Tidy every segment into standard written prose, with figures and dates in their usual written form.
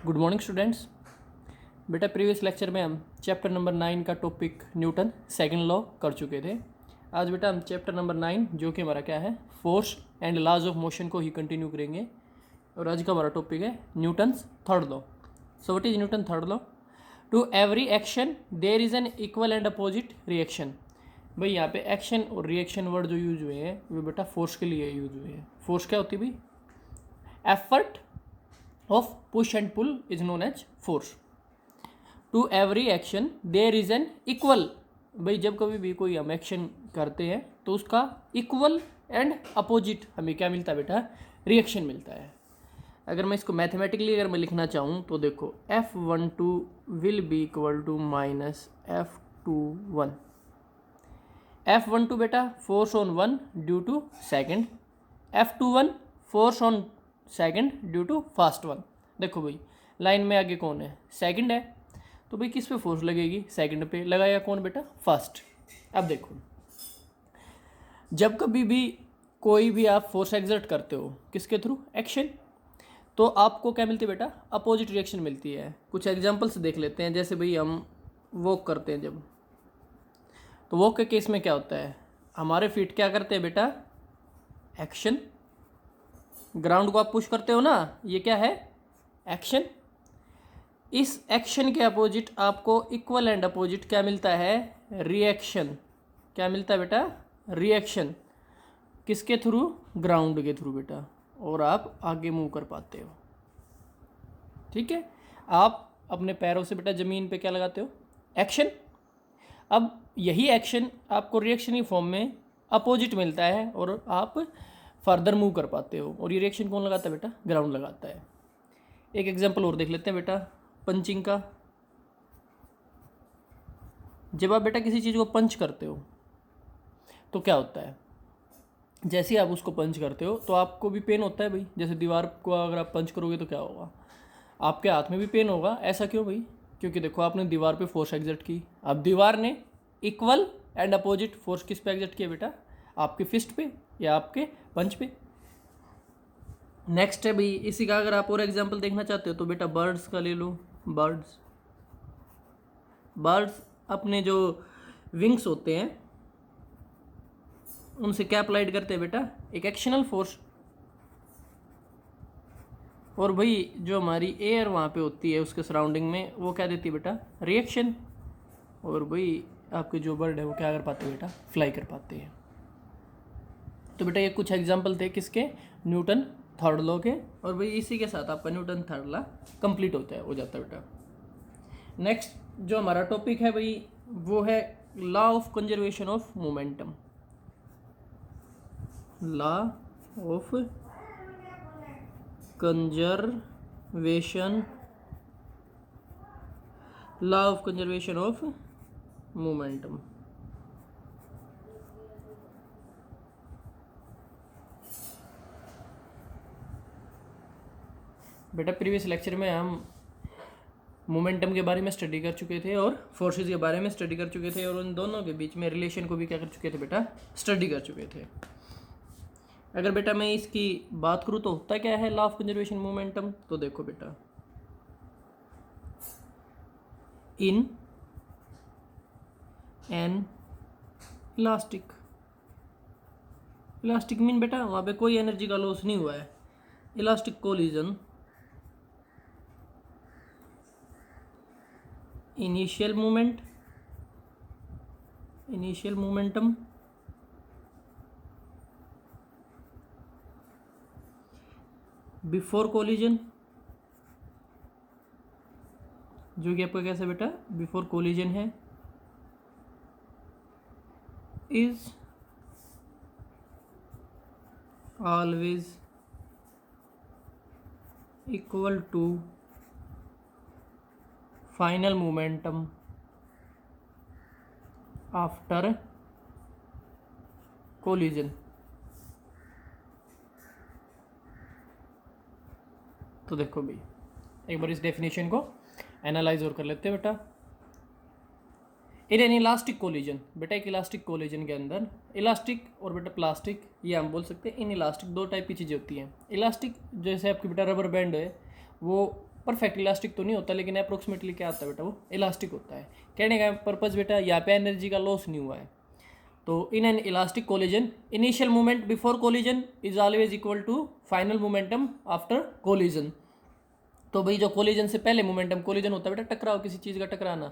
Good morning students. बेटा previous lecture में हम चैप्टर नंबर 9 का टॉपिक न्यूटन सेकंड लॉ कर चुके थे। आज बेटा हम चैप्टर नंबर 9 जो कि हमारा क्या है force and laws of motion को ही कंटिन्यू करेंगे और आज का हमारा टॉपिक है Newton's third law. So what is Newton third law? To every action there is an equal and opposite reaction. भाई यहाँ पे एक्शन और रिएक्शन वर्ड जो यूज हुए हैं वो बेटा फोर्स के लिए यूज हुए हैं। फोर्स क्या होती है भाई? Effort of push and pull is known as force. To every action there is an equal। भाई जब कभी भी कोई हम एक्शन करते हैं तो उसका इक्वल एंड अपोजिट हमें क्या मिलता है बेटा? रिएक्शन मिलता है। अगर मैं इसको मैथमेटिकली अगर मैं लिखना चाहूँ तो देखो F12 will be equal to minus F21। F12 बेटा force on one due to second, F21 force on second due to first one. देखो भाई लाइन में आगे कौन है? सेकंड है, तो भाई किस पे फोर्स लगेगी? सेकंड पे। लगाया कौन बेटा? फर्स्ट। अब देखो जब कभी भी कोई भी आप फोर्स एक्सर्ट करते हो किसके थ्रू? एक्शन, तो आपको क्या मिलती है बेटा? अपोजिट रिएक्शन मिलती है। कुछ एग्जांपल्स देख लेते हैं। जैसे भाई हम वॉक करते हैं जब, तो वॉक के केस में क्या होता है? हमारे फीट क्या करते हैं बेटा? एक्शन। ग्राउंड को आप पुश करते हो ना, ये क्या है? एक्शन। इस एक्शन के अपोजिट आपको इक्वल एंड अपोजिट क्या मिलता है? रिएक्शन। क्या मिलता है बेटा? रिएक्शन। किसके थ्रू? ग्राउंड के थ्रू बेटा। और आप आगे मूव कर पाते हो। ठीक है, आप अपने पैरों से बेटा ज़मीन पे क्या लगाते हो? एक्शन। अब यही एक्शन आपको रिएक्शन की फॉर्म में अपोजिट मिलता है और आप फर्दर मूव कर पाते हो। और ये रिएक्शन कौन लगाता है बेटा? ग्राउंड लगाता है। एक एग्जांपल और देख लेते हैं बेटा पंचिंग का। जब आप बेटा किसी चीज़ को पंच करते हो तो क्या होता है? जैसे ही आप उसको पंच करते हो तो आपको भी पेन होता है भाई। जैसे दीवार को अगर आप पंच करोगे तो क्या होगा? आपके हाथ में भी पेन होगा। ऐसा क्यों भाई? क्योंकि देखो आपने दीवार पे फोर्स एग्जर्ट की। अब दीवार ने इक्वल एंड अपोजिट फोर्स किस पे एग्जर्ट किया बेटा? आपके फिस्ट पे या आपके पंच पे। नेक्स्ट है भाई इसी का अगर आप और एग्जांपल देखना चाहते हो तो बेटा बर्ड्स का ले लो। बर्ड्स अपने जो विंग्स होते हैं उनसे क्या अप्लाइड करते हैं बेटा? एक एक्शनल फोर्स। और भाई जो हमारी एयर वहाँ पे होती है उसके सराउंडिंग में वो क्या देती है बेटा? रिएक्शन। और भाई आपके जो बर्ड है वो क्या कर पाते हैं बेटा? फ्लाई कर पाते हैं। तो बेटा ये कुछ एग्जांपल थे किसके? न्यूटन थर्ड लॉ के। और भाई इसी के साथ आपका न्यूटन थर्ड लॉ कंप्लीट होता है, हो जाता है बेटा। नेक्स्ट जो हमारा टॉपिक है भाई वो है law of conservation of momentum. Law of conservation of momentum. बेटा प्रीवियस लेक्चर में हम मोमेंटम के बारे में स्टडी कर चुके थे और फोर्सेस के बारे में स्टडी कर चुके थे और उन दोनों के बीच में रिलेशन को भी क्या कर चुके थे बेटा? स्टडी कर चुके थे। अगर बेटा मैं इसकी बात करूँ तो होता क्या है लॉ ऑफ कंजर्वेशन मोमेंटम? तो देखो बेटा इन एन इलास्टिक मीन बेटा वहाँ पे कोई एनर्जी का लॉस नहीं हुआ है। Elastic collision initial momentum before collision, जो कि आपका कैसा बेटा? बिफोर कोलिजन है, is always equal to final momentum after collision. तो देखो भाई एक बार इस डेफिनेशन को एनालाइज और कर लेते हैं बेटा। इन एन इलास्टिक कोलिजन, बेटा एक इलास्टिक कोलिजन के अंदर इलास्टिक और बेटा प्लास्टिक, ये हम बोल सकते हैं इन इलास्टिक दो टाइप की चीज़ें होती हैं। इलास्टिक जैसे आपकी बेटा रबर बैंड है वो परफेक्ट इलास्टिक तो नहीं होता, लेकिन अप्रोक्सीमेटली क्या आता है बेटा, वो इलास्टिक होता है। कहने का पर्पज़ बेटा यहाँ पे एनर्जी का लॉस नहीं हुआ है। तो in an elastic collision initial moment before collision is always equal to final momentum after collision. तो भाई जो कोलिजन से पहले मोमेंटम, कोलिजन होता है बेटा टकराव, किसी चीज़ का टकराना,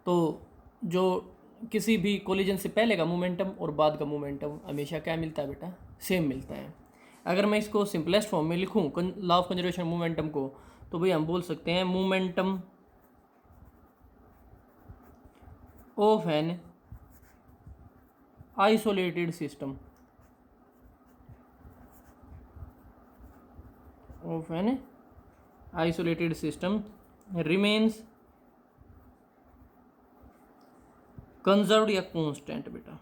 तो जो किसी भी कोलिजन से पहले का मोमेंटम और बाद का मोमेंटम हमेशा क्या मिलता है बेटा, सेम मिलता है। अगर मैं इसको सिंपलेस्ट फॉर्म में लिखूँ लॉ ऑफ कंजर्वेशन मोमेंटम को, तो भाई हम बोल सकते हैं momentum of an isolated system, of an isolated system remains conserved या कांस्टेंट बेटा।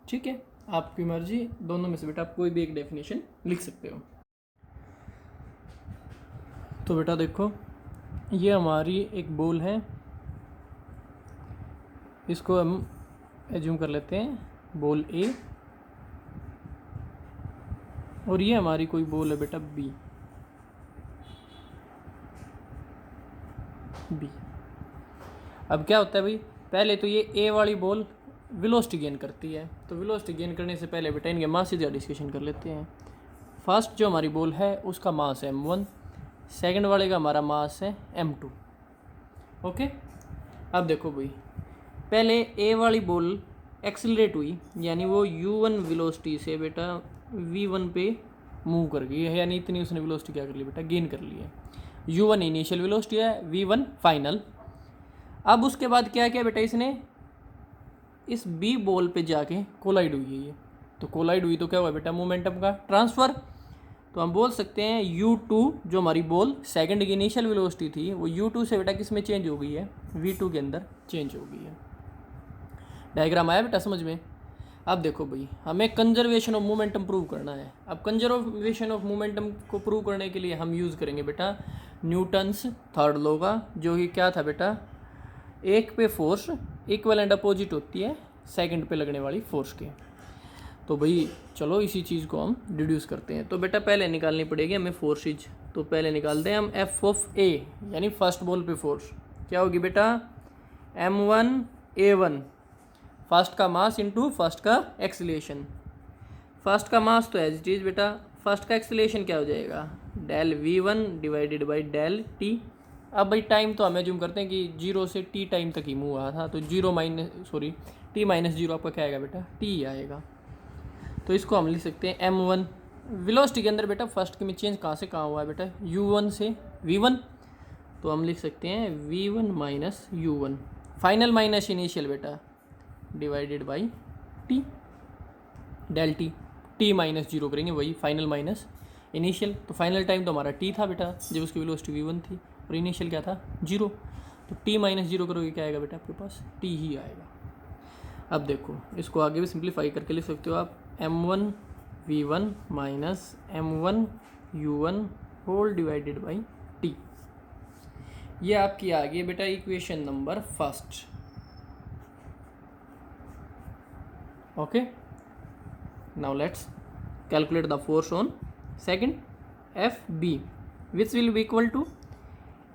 ठीक है, आपकी मर्जी, दोनों में से बेटा आप कोई भी एक डेफिनेशन लिख सकते हो। तो बेटा देखो, ये हमारी एक बॉल है, इसको हम एज्यूम कर लेते हैं बॉल ए, और ये हमारी कोई बॉल है बेटा बी। अब क्या होता है भाई, पहले तो ये ए वाली बॉल वेलोसिटी गेन करती है, तो वेलोसिटी गेन करने से पहले बेटा इनके मास से डिस्कशन कर लेते हैं। फर्स्ट जो हमारी बॉल है उसका मास है m1, सेकंड वाले का हमारा मास है m2। ओके, अब देखो भाई, पहले ए वाली बॉल एक्सीलरेट हुई, यानी वो u1 वेलोसिटी से बेटा v1 पे मूव कर गई है, यानी इतनी उसने वेलोसिटी क्या कर ली बेटा, गेन कर ली है। u1 इनिशियल वेलोसिटी है, v1 फाइनल। अब उसके बाद क्या किया बेटा, इसने इस बी बॉल पे जाके कोलाइड हुई है ये, तो कोलाइड हुई तो क्या हुआ बेटा, मोमेंटम का ट्रांसफ़र। तो हम बोल सकते हैं u2 जो हमारी बॉल सेकंड की इनिशियल वेलोसिटी थी, वो u2 से बेटा किस में चेंज हो गई है, v2 के अंदर चेंज हो गई है। डायग्राम आया बेटा समझ में। अब देखो भाई, हमें कंजर्वेशन ऑफ मोमेंटम प्रूव करना है। अब कंजर्वेशन ऑफ मोमेंटम को प्रूव करने के लिए हम यूज़ करेंगे बेटा न्यूटन्स थर्ड लॉ का, जो कि क्या था बेटा, एक पे फोर्स इक्वल एंड अपोजिट होती है सेकंड पे लगने वाली फोर्स के। तो भाई चलो इसी चीज़ को हम डिड्यूस करते हैं। तो बेटा पहले निकालनी पड़ेगी हमें फोर्सेज, तो पहले निकालते हैं हम एफ ऑफ ए, यानी फर्स्ट बॉल पे फोर्स क्या होगी बेटा, m1a1, फर्स्ट का मास इंटू फर्स्ट का एक्सीलरेशन। फर्स्ट का मास तो एज इट इज बेटा, फर्स्ट का एक्सीलरेशन क्या हो जाएगा, del v1 divided by del t. अब भाई टाइम तो हम एज्यूम करते हैं कि 0 से t टाइम तक ही मूव हुआ था, तो t माइनस 0 आपका क्या आएगा बेटा, t ही आएगा। तो इसको हम लिख सकते हैं m1 वेलोसिटी के अंदर बेटा फर्स्ट के में चेंज कहाँ से कहाँ हुआ है बेटा, u1 से v1, तो हम लिख सकते हैं v1 minus u1 final minus initial बेटा divided by t delta t minus 0 करेंगे, वही फाइनल माइनस इनिशियल। तो फाइनल टाइम तो हमारा t था बेटा जब उसकी वेलोसिटी v1 थी, और इनिशियल क्या था 0, तो t माइनस 0 करोगे क्या आएगा बेटा आपके पास, t ही आएगा। अब देखो इसको आगे भी सिंप्लीफाई करके लिख सकते हो आप, m1 v1 minus m1 u1 whole divided by t। ये आपकी आ गई बेटा equation number first. Okay, now let's calculate the force on second FB, which will be equal to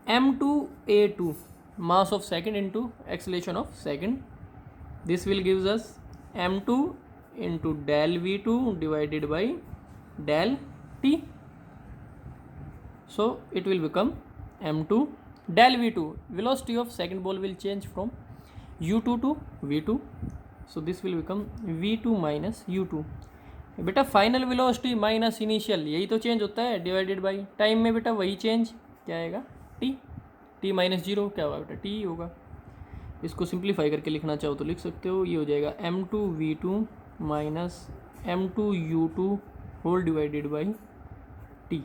m2a2 mass of second into acceleration of second. This will gives us m2 into del v2 divided by del t, so it will become m2 del v2, velocity of second ball will change from u2 to v2, so this will become v2 minus u2। बेटा final velocity minus initial, यही तो change होता है, divided by time में बेटा वही change क्या आएगा, t माइनस 0 क्या होगा बेटा, t ही होगा। इसको सिंप्लीफाई करके लिखना चाहो तो लिख सकते हो, ये हो जाएगा m2v2 minus m2u2 whole divided by t।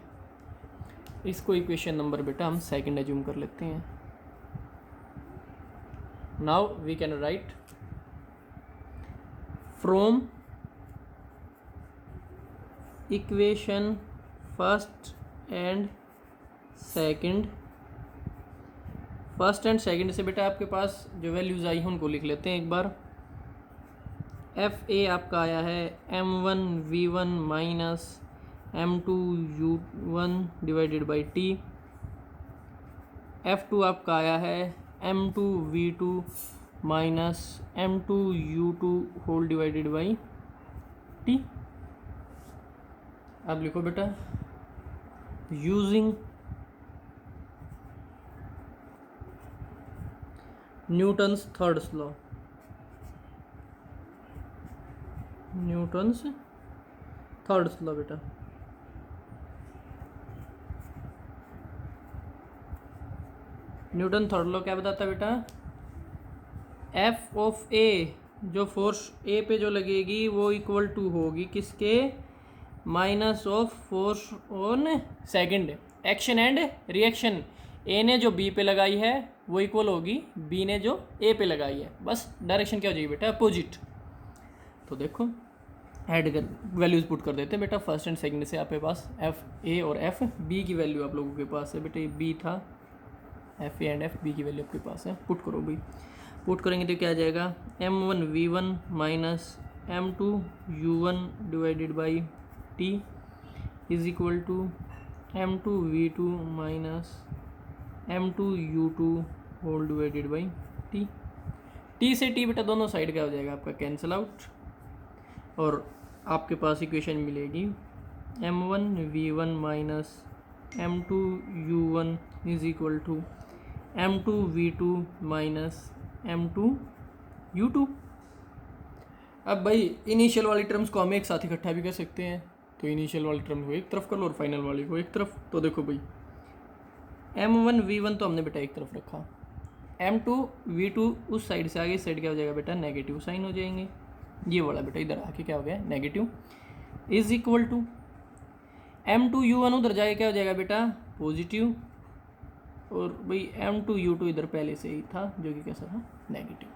इसको इक्वेशन नंबर बेटा हम सेकंड एज्यूम कर लेते हैं। Now we can write from equation first and second, first and second से बेटा आपके पास जो वैल्यूज़ आई हैं उनको लिख लेते हैं एक बार। FA आपका आया है m1 v1 minus m2u1 divided by T. F2 आपका आया है m2v2 minus m2u2 whole divided by t. अब लिखो बेटा using Newton's third law, Newton's third law बेटा, न्यूटन थर्ड लॉ क्या बताता है बेटा, एफ ऑफ ए, जो फोर्स ए पे जो लगेगी वो इक्वल टू होगी किसके, minus of force on second action and reaction. A ने जो बी पे लगाई है वो इक्वल होगी बी ने जो ए पे लगाई है, बस डायरेक्शन क्या हो जाएगी बेटा, अपोजिट। तो देखो ऐड कर वैल्यूज पुट कर देते हैं बेटा, फर्स्ट एंड सेकंड से आपके पास एफ ए और एफ बी की वैल्यू आप लोगों के पास है बेटा, ये बी था, F A and F B की वैल्यू आपके पास है, पुट करो भाई। पुट करेंगे तो क्या आ जाएगा, m1v1 minus m2u1 divided by t is equal to m2v2 minus m2u2 whole divided by t. T से टी बेटा दोनों साइड क्या हो जाएगा आपका, कैंसिल आउट, और आपके पास इक्वेशन मिलेगी m1v1 minus m2u1 is equal to m2v2 minus m2u2। अब भाई इनिशियल वाली टर्म्स को हम एक साथ इकट्ठा भी कर सकते हैं, तो इनिशियल वाली टर्म को एक तरफ कर लो और फाइनल वाली को एक तरफ। तो देखो भाई m1v1 तो हमने बेटा एक तरफ रखा, m2v2 उस साइड से आगे, इस साइड क्या हो जाएगा बेटा, नेगेटिव साइन हो जाएंगे, ये वाला बेटा इधर आके क्या हो गया, negative, is equal to m2u1 उधर जाके क्या हो जाएगा बेटा, पॉजिटिव, और भाई m2u2 इधर पहले से ही था जो कि कैसा था, नेगेटिव।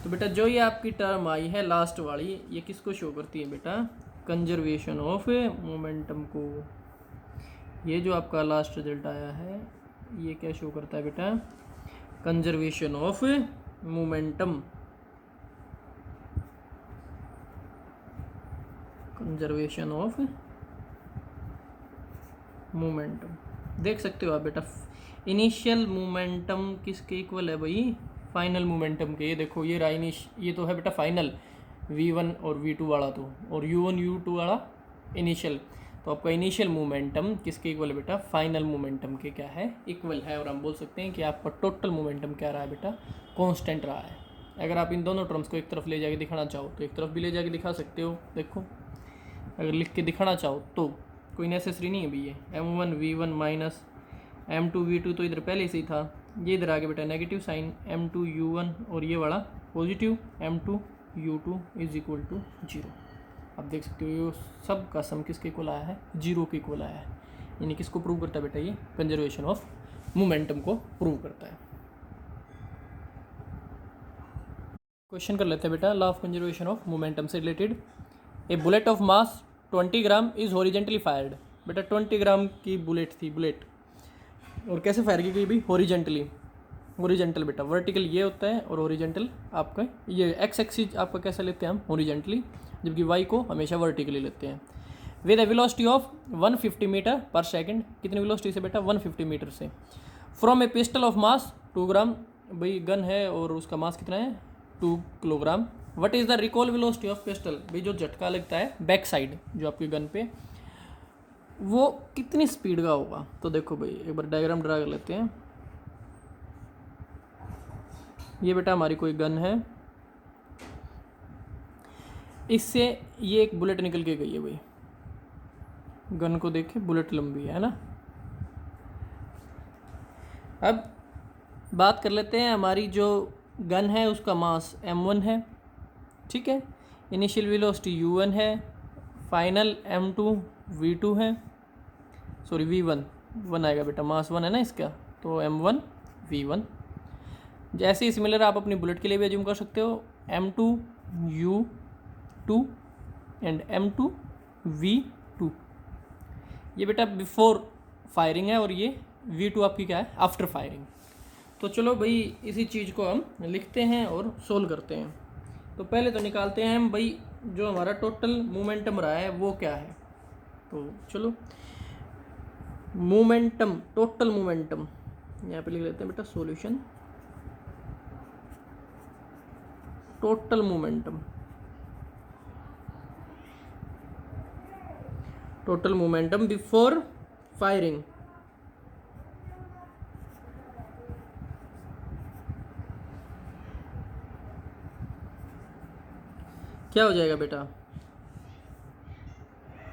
तो बेटा जो ये आपकी टर्म आई है लास्ट वाली, ये किसको शो करती है बेटा, कंजर्वेशन ऑफ मोमेंटम को। ये जो आपका लास्ट रिजल्ट आया है ये क्या शो करता है बेटा, conservation of momentum, conservation of momentum. देख सकते हो आप बेटा, इनिशियल मोमेंटम किसके इक्वल है भाई, फाइनल मोमेंटम के। ये देखो ये रहा ये तो है बेटा फाइनल v1 और v2 वाला, तो और u1 u2 वाला इनिशियल। तो आपका इनिशियल मोमेंटम किसके इक्वल है बेटा, फाइनल मोमेंटम के क्या है, इक्वल है। और हम बोल सकते हैं कि आपका टोटल मोमेंटम क्या रहा है बेटा, कांस्टेंट रहा है। अगर आप इन दोनों टर्म्स को एक तरफ ले जाके दिखाना चाहो तो एक तरफ भी ले जाके दिखा सकते हो। देखो अगर लिख के दिखाना चाहो तो कोई नेसेसरी नहीं है भी, ये m1v1 माइनस m2v2 तो इधर पहले से ही था, ये इधर आगे बेटा नेगेटिव साइन m2u1 और ये वाला positive m2u2 is equal to 0। आप देख सकते हो ये सब का सम किसके इक्वल आया है, 0 के इक्वल आया है। यानी किसको प्रूव करता है बेटा, ये कंजर्वेशन ऑफ मोमेंटम को प्रूव करता है। क्वेश्चन कर लेते हैं बेटा, law of conservation of momentum से related. A bullet of mass 20 gram is horizontally fired. बेटा 20 ग्राम की बुलेट थी, बुलेट, और कैसे फायर की गई भाई, हॉरिजेंटली। हॉरिजेंटल बेटा वर्टिकल ये होता है और हॉरिजेंटल आपका ये एक्स एक्सिस आपका कैसे लेते हैं हम, हॉरिजेंटली, जबकि वाई को हमेशा वर्टिकली लेते हैं। With a velocity of 150 metre पर सेकंड, कितनी वेलोसिटी से बेटा, 150 मीटर से। From a pistol of mass 2 gram, भाई गन है और उसका मास कितना है, 2 kilogram. What is the recoil velocity of pistol, भाई जो झटका लगता है बैक साइड जो आपकी गन पे, वो कितनी स्पीड का होगा। तो देखो भाई एक बार डायग्राम ड्रा कर लेते हैं। ये बेटा हमारी कोई गन है, इससे ये एक बुलेट निकल के गई है भाई, गन को देखे बुलेट लंबी है ना। अब बात कर लेते हैं, हमारी जो गन है उसका मास m1 है, ठीक है, इनिशियल वेलोसिटी u1 है, फाइनल m2v2 है, सॉरी v1 1 आएगा बेटा, मास 1 है ना इसका, तो m1 v1। जैसे ही सिमिलर आप अपनी बुलेट के लिए भी अज्यूम कर सकते हो, m2u2 एंड m2v2। ये बेटा बिफोर फायरिंग है और ये v2 आपकी क्या है, आफ्टर फायरिंग। तो चलो भाई इसी चीज़ को हम लिखते हैं और सोल्व करते हैं। तो पहले तो निकालते हैं हम भाई जो हमारा टोटल मोमेंटम रहा है वो क्या है। तो चलो मोमेंटम, टोटल मोमेंटम यहाँ पे लिख लेते हैं बेटा solution. Total momentum, total momentum before firing. क्या हो जाएगा बेटा,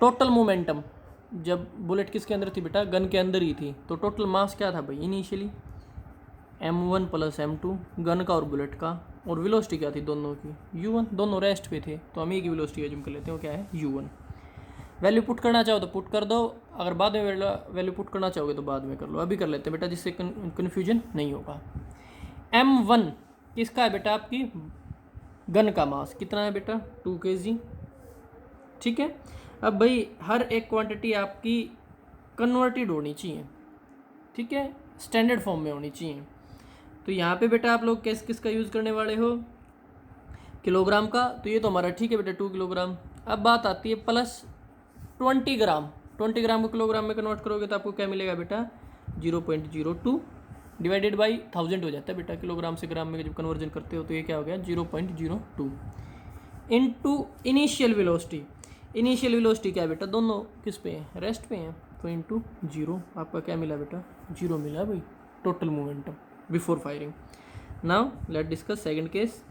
टोटल मोमेंटम जब बुलेट किसके अंदर थी बेटा, गन के अंदर ही थी, तो टोटल मास क्या था भाई initially m1 plus m2 gun का और बुलेट का, और वेलोसिटी क्या थी दोनों की u1, दोनों रेस्ट पे थे तो हम एक ही वेलोसिटी एज्यूम कर लेते हैं, वो क्या है u1। वैल्यू पुट करना चाहो तो पुट कर दो, अगर बाद में वैल्यू पुट करना चाहोगे तो बाद में कर लो, अभी कर लेते हैं बेटा जिससे कन्फ्यूजन नहीं होगा। m1 किसका है बेटा, आपकी गन का मास कितना है बेटा 2 kg, ठीक है। अब भाई हर एक क्वांटिटी आपकी कन्वर्टेड होनी चाहिए, ठीक है, स्टैंडर्ड फॉर्म में होनी चाहिए। तो यहाँ पे बेटा आप लोग किसका यूज़ करने वाले हो, किलोग्राम का, तो ये तो हमारा ठीक है बेटा 2 किलोग्राम। अब बात आती है प्लस 20 ग्राम, 20 ग्राम को किलोग्राम में कन्वर्ट करोगे तो आपको क्या मिलेगा बेटा 0.02 डिवाइडेड बाई 1000 हो जाता है बेटा, किलोग्राम से ग्राम में जब कन्वर्जन करते हो तो ये क्या हो गया 0.02 into initial velocity. Initial velocity क्या है बेटा, दोनों किस पे हैं, रेस्ट पे हैं, तो इनटू 0 आपका क्या मिला बेटा 0 मिला भाई total momentum before firing. Now let discuss second case.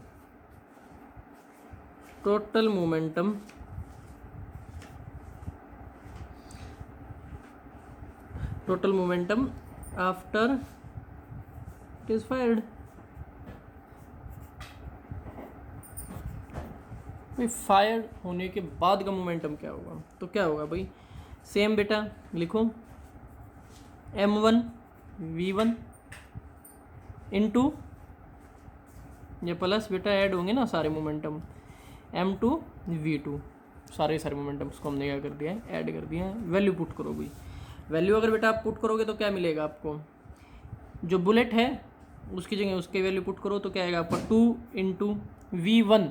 Total momentum after it is fired. भाई फायर होने के बाद का मोमेंटम क्या होगा, तो क्या होगा भाई सेम बेटा लिखो m1 v1 इनटू ये प्लस बेटा ऐड होंगे ना सारे मोमेंटम m2 v2, सारे मोमेंटम उसको हमने क्या कर दिया है ऐड कर दिया है। वैल्यू पुट करो भाई, वैल्यू अगर बेटा आप पुट करोगे तो क्या मिलेगा आपको, जो बुलेट है उसकी जगह उसके वैल्यू पुट करो तो क्या आएगा आपका 2 इंटू v1।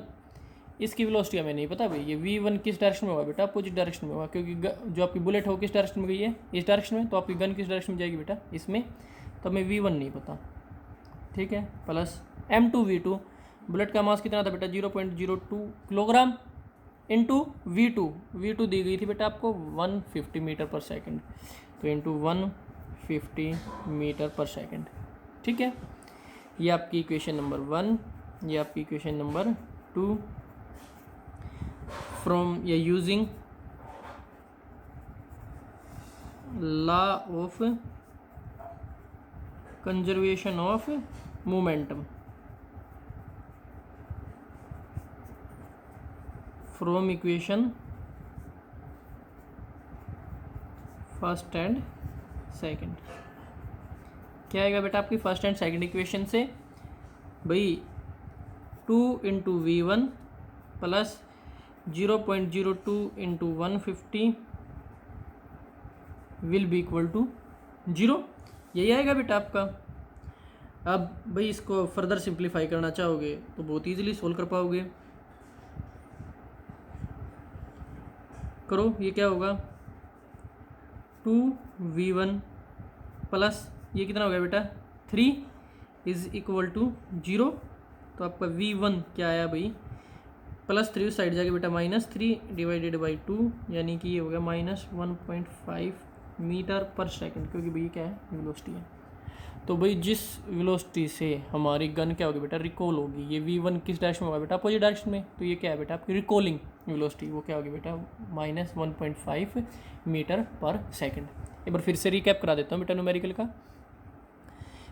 इसकी वेलोसिटी हमें नहीं पता भाई, ये v1 किस डायरेक्शन में होगा बेटा, अपोजिट डायरेक्शन में होगा, क्योंकि जो आपकी बुलेट है वो किस डायरेक्शन में गई है, इस डायरेक्शन में, तो आपकी गन किस डायरेक्शन में जाएगी बेटा इसमें, तो हमें v1 नहीं पता, ठीक है। प्लस m2 v2, बुलेट का मास कितना था बेटा 0.02 किलोग्राम इंटू v2 दी गई थी बेटा आपको 150 मीटर पर सेकेंड, तो इंटू 150 मीटर पर सेकेंड, ठीक है। ये आपकी इक्वेशन नंबर 1, ये आपकी इक्वेशन नंबर 2 फ्रॉम ये using law of conservation of momentum, from equation first and second. क्या आएगा बेटा आपकी फर्स्ट एंड सेकंड इक्वेशन से भाई 2 into v1 plus 0.02 into 150 will be equal to 0, यही आएगा बेटा आपका। अब भाई इसको फर्दर सिंप्लीफाई करना चाहोगे तो बहुत ईजिली सोल्व कर पाओगे, करो। ये क्या होगा 2v1 प्लस ये कितना हो गया बेटा 3 इज इक्वल टू 0, तो आपका v1 क्या आया भाई प्लस 3 उस साइड जाके बेटा -3 डिवाइडेड बाई 2, यानी कि ये हो गया -1.5 मीटर पर सेकंड, क्योंकि भाई क्या है वेलोसिटी है। तो भाई जिस वेलोसिटी से हमारी गन क्या होगी बेटा रिकॉल होगी, ये v1 किस डायरेक्शन में होगा बेटा अपोजिट डायरेक्शन में, तो ये क्या है बेटा आपकी रिकॉलिंग वेलोसिटी, वो क्या होगी बेटा -1.5 मीटर पर सेकंड। एक बार फिर से रिकैप करा देता हूँ बेटा न्यूमेरिकल का।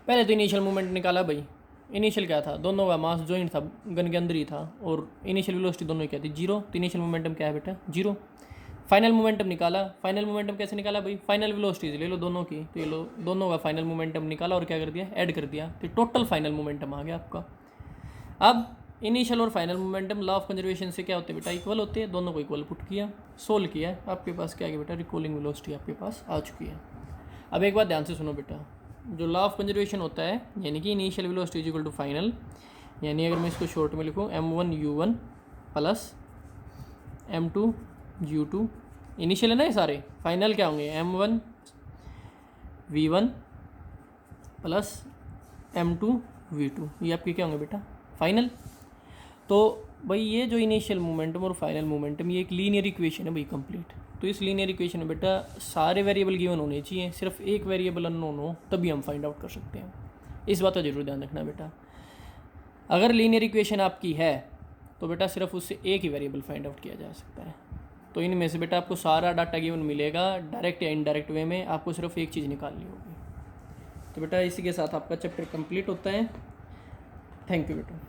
पहले तो इनिशियल मूवमेंट निकाला भाई, इनिशियल क्या था, दोनों का मास जॉइंट था, गन के अंदर ही था, और इनिशियल वेलोसिटी दोनों क्या थी 0, तो इनिशियल मोमेंटम क्या है बेटा 0। फाइनल मोमेंटम निकाला, फाइनल मोमेंटम कैसे निकाला भाई, फाइनल वेलोसिटीज ले लो दोनों की, तो ये लो दोनों का फाइनल मोमेंटम निकाला और क्या कर दिया ऐड कर दिया, तो टोटल फाइनल मोमेंटम आ गया आपका। अब इनिशियल और final momentum law of conservation से क्या होते हैं बेटा इक्वल होते हैं, दोनों को इक्वल पुट किया, सोल्व किया, आपके पास क्या आ गया बेटा रिकॉलिंग वेलोसिटी आपके पास आ चुकी है। अब एक बात ध्यान से सुनो बेटा, जो लॉ ऑफ कंजर्वेशन होता है यानी कि initial velocity is equal to final, यानी अगर मैं इसको शॉर्ट में लिखूँ m1 u1 plus m2 u2 initial है ना ये सारे, फाइनल क्या होंगे M1 V1 plus M2 V2, ये आपके क्या होंगे बेटा फाइनल। तो भाई ये जो इनिशियल मोमेंटम और फाइनल मोमेंटम ये एक लीनियर इक्वेशन है भाई कंप्लीट। तो इस लीनियर इक्वेशन में बेटा सारे वेरिएबल गिवन होने चाहिए, सिर्फ एक वेरिएबल अननोन हो तभी हम फाइंड आउट कर सकते हैं। इस बात का जरूर ध्यान रखना बेटा। अगर लीनियर इक्वेशन आपकी है तो बेटा सिर्फ उससे एक ही वेरिएबल फाइंड आउट किया जा सकता है। तो इनमें से बेटा आपको सारा डाटा गिवन मिलेगा, डायरेक्ट या इनडायरेक्ट वे में आपको सिर्फ एक चीज़ निकालनी होगी। तो बेटा इसी के साथ आपका चैप्टर कंप्लीट होता है। थैंक यू बेटा।